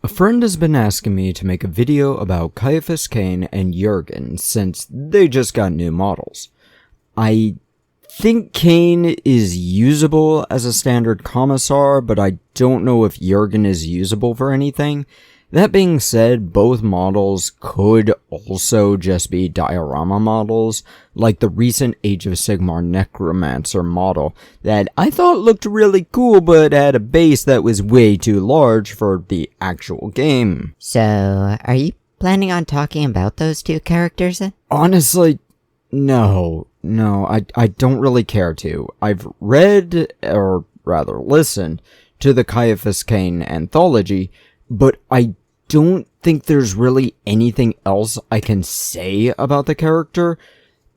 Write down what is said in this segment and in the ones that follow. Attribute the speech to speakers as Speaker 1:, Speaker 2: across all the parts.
Speaker 1: A friend has been asking me to make a video about Caiaphas Cain and Jurgen since they just got new models. I think Cain is usable as a standard commissar, but I don't know if Jurgen is usable for anything. That being said, both models could also just be diorama models, like the recent Age of Sigmar Necromancer model that I thought looked really cool but had a base that was way too large for the actual game.
Speaker 2: So, are you planning on talking about those two characters then?
Speaker 1: Honestly, no, I don't really care to. I've read, or rather listened, to the Caiaphas Cain anthology, but I don't think there's really anything else I can say about the character.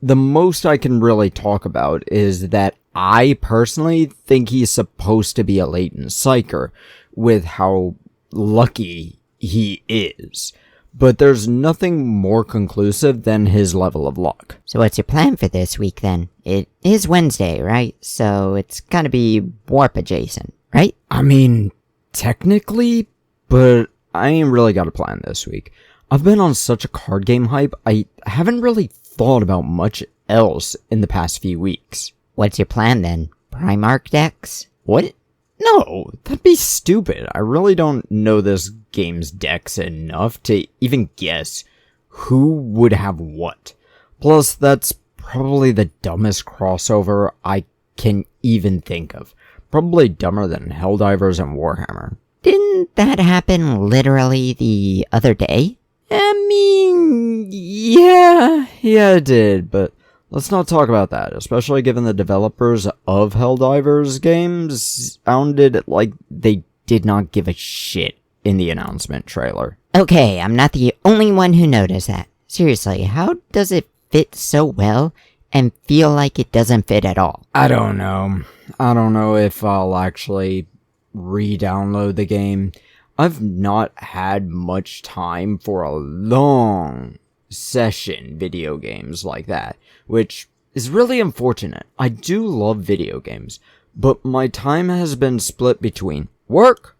Speaker 1: The most I can really talk about is that I personally think he's supposed to be a latent psyker, with how lucky he is. But there's nothing more conclusive than his level of luck.
Speaker 2: So what's your plan for this week then? It is Wednesday, right? So it's gotta be warp adjacent, right?
Speaker 1: I mean, technically, but I ain't really got a plan this week. I've been on such a card game hype, I haven't really thought about much else in the past few weeks.
Speaker 2: What's your plan then? Primarch decks?
Speaker 1: What? No, that'd be stupid. I really don't know this game's decks enough to even guess who would have what. Plus, that's probably the dumbest crossover I can even think of. Probably dumber than Helldivers and Warhammer.
Speaker 2: Didn't that happen literally the other day?
Speaker 1: I mean, yeah, it did, but let's not talk about that, especially given the developers of Helldivers games sounded like they did not give a shit in the announcement trailer.
Speaker 2: Okay, I'm not the only one who noticed that. Seriously, how does it fit so well and feel like it doesn't fit at all?
Speaker 1: I don't know. I don't know if I'll actually re-download the game. I've not had much time for a long session video games like that, which is really unfortunate. I do love video games, but my time has been split between work,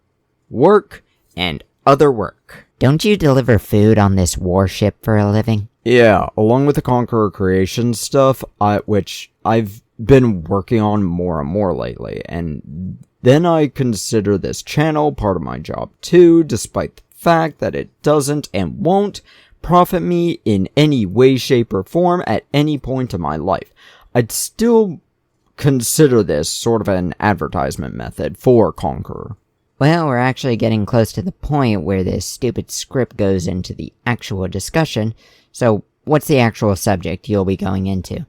Speaker 1: and other work.
Speaker 2: Don't you deliver food on this warship for a living?
Speaker 1: Yeah, along with the Conqueror Creation stuff, which I've been working on more and more lately, and then I consider this channel part of my job too, despite the fact that it doesn't and won't profit me in any way, shape, or form at any point in my life. I'd still consider this sort of an advertisement method for Conqueror.
Speaker 2: Well, we're actually getting close to the point where this stupid script goes into the actual discussion, so what's the actual subject you'll be going into?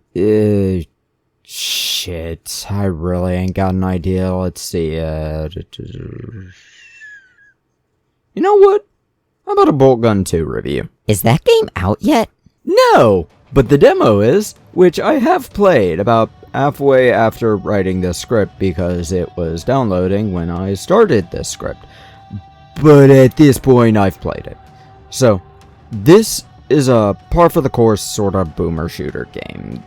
Speaker 1: Shit, I really ain't got an idea. Let's see, You know what? How about a Boltgun 2 review?
Speaker 2: Is that game out yet?
Speaker 1: No! But the demo is, which I have played about halfway after writing this script because it was downloading when I started this script. But at this point, I've played it. So, this is a par for the course sort of boomer shooter game.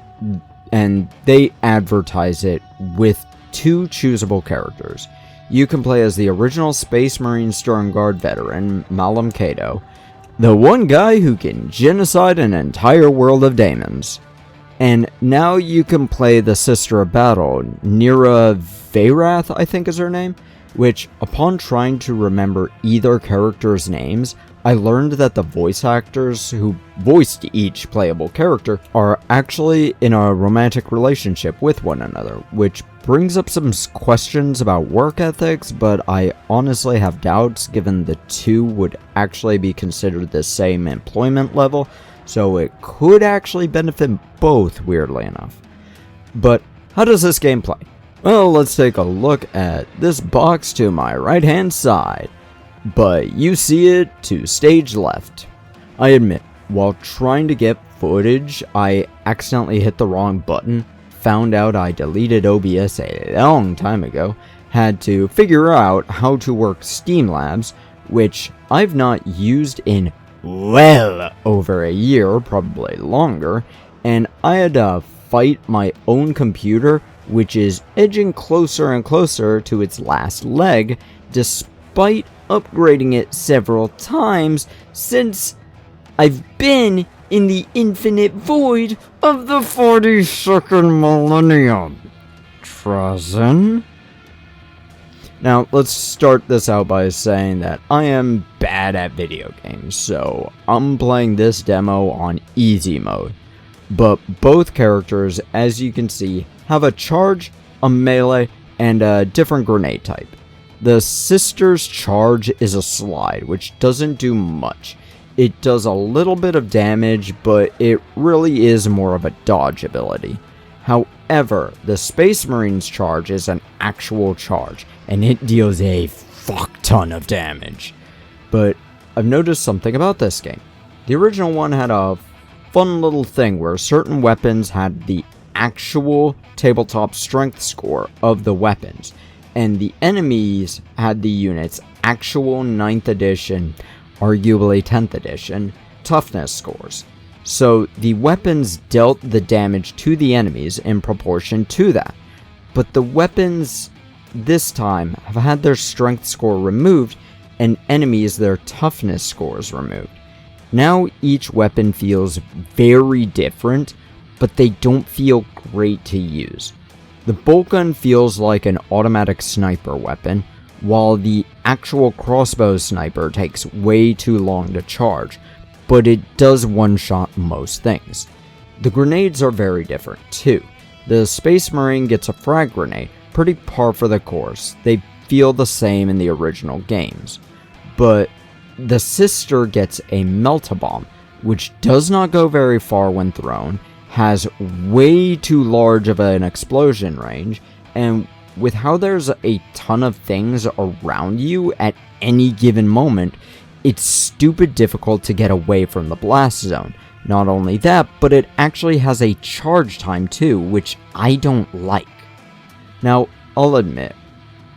Speaker 1: And they advertise it with two choosable characters. You can play as the original Space Marine Storm Guard veteran, Malam Kato, the one guy who can genocide an entire world of daemons. And now you can play the Sister of Battle, Nira Veyrath, I think is her name, which, upon trying to remember either character's names, I learned that the voice actors who voiced each playable character are actually in a romantic relationship with one another, which brings up some questions about work ethics, but I honestly have doubts given the two would actually be considered the same employment level, so it could actually benefit both, weirdly enough. But how does this game play? Well, let's take a look at this box to my right hand side. But you see it to stage left. I admit, while trying to get footage, I accidentally hit the wrong button, found out I deleted OBS a long time ago, had to figure out how to work Streamlabs, which I've not used in well over a year, probably longer, and I had to fight my own computer, which is edging closer and closer to its last leg, despite upgrading it several times since I've been in the infinite void of the 42nd millennium. Trazen? Now, let's start this out by saying that I am bad at video games, so I'm playing this demo on easy mode. But both characters, as you can see, have a charge, a melee, and a different grenade type. The sister's charge is a slide, which doesn't do much. It does a little bit of damage, but it really is more of a dodge ability. However, the Space Marine's charge is an actual charge, and it deals a fuck ton of damage. But I've noticed something about this game. The original one had a fun little thing where certain weapons had the actual tabletop strength score of the weapons, and the enemies had the unit's actual 9th edition, arguably 10th edition, toughness scores. So the weapons dealt the damage to the enemies in proportion to that. But the weapons this time have had their strength score removed and enemies their toughness scores removed. Now each weapon feels very different, but they don't feel great to use. The Boltgun feels like an automatic sniper weapon, while the actual crossbow sniper takes way too long to charge, but it does one-shot most things. The grenades are very different too. The Space Marine gets a frag grenade, pretty par for the course. They feel the same in the original games. But the sister gets a melt-a-bomb, which does not go very far when thrown, has way too large of an explosion range, and with how there's a ton of things around you at any given moment, it's stupid difficult to get away from the blast zone. Not only that, but it actually has a charge time too, which I don't like. Now, I'll admit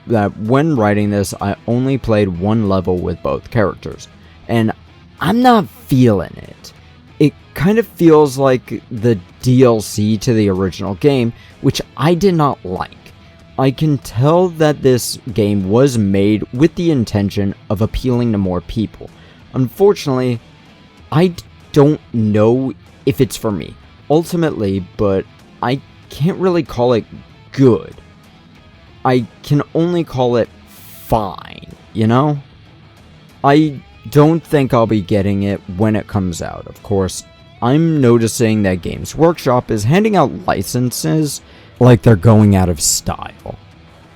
Speaker 1: that when writing this, I only played one level with both characters, and I'm not feeling it. It kind of feels like the DLC to the original game, which I did not like. I can tell that this game was made with the intention of appealing to more people. Unfortunately, I don't know if it's for me, ultimately, but I can't really call it good. I can only call it fine, you know? I don't think I'll be getting it when it comes out. Of course, I'm noticing that Games Workshop is handing out licenses like they're going out of style.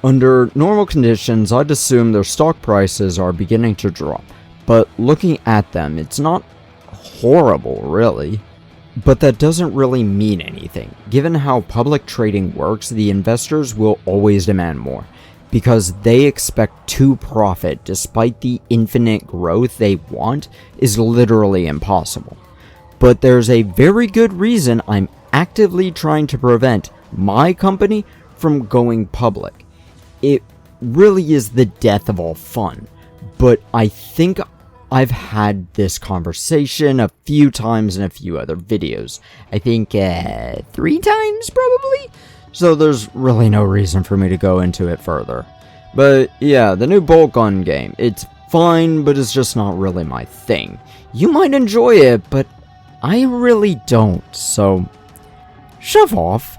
Speaker 1: Under normal conditions, I'd assume their stock prices are beginning to drop, but looking at them, it's not horrible, really. But that doesn't really mean anything. Given how public trading works, the investors will always demand more, because they expect to profit despite the infinite growth they want is literally impossible. But there's a very good reason I'm actively trying to prevent my company from going public. It really is the death of all fun, but I think I've had this conversation a few times in a few other videos. I think 3 times probably? So there's really no reason for me to go into it further. But yeah, the new Boltgun game, it's fine, but it's just not really my thing. You might enjoy it, but I really don't, so shove off.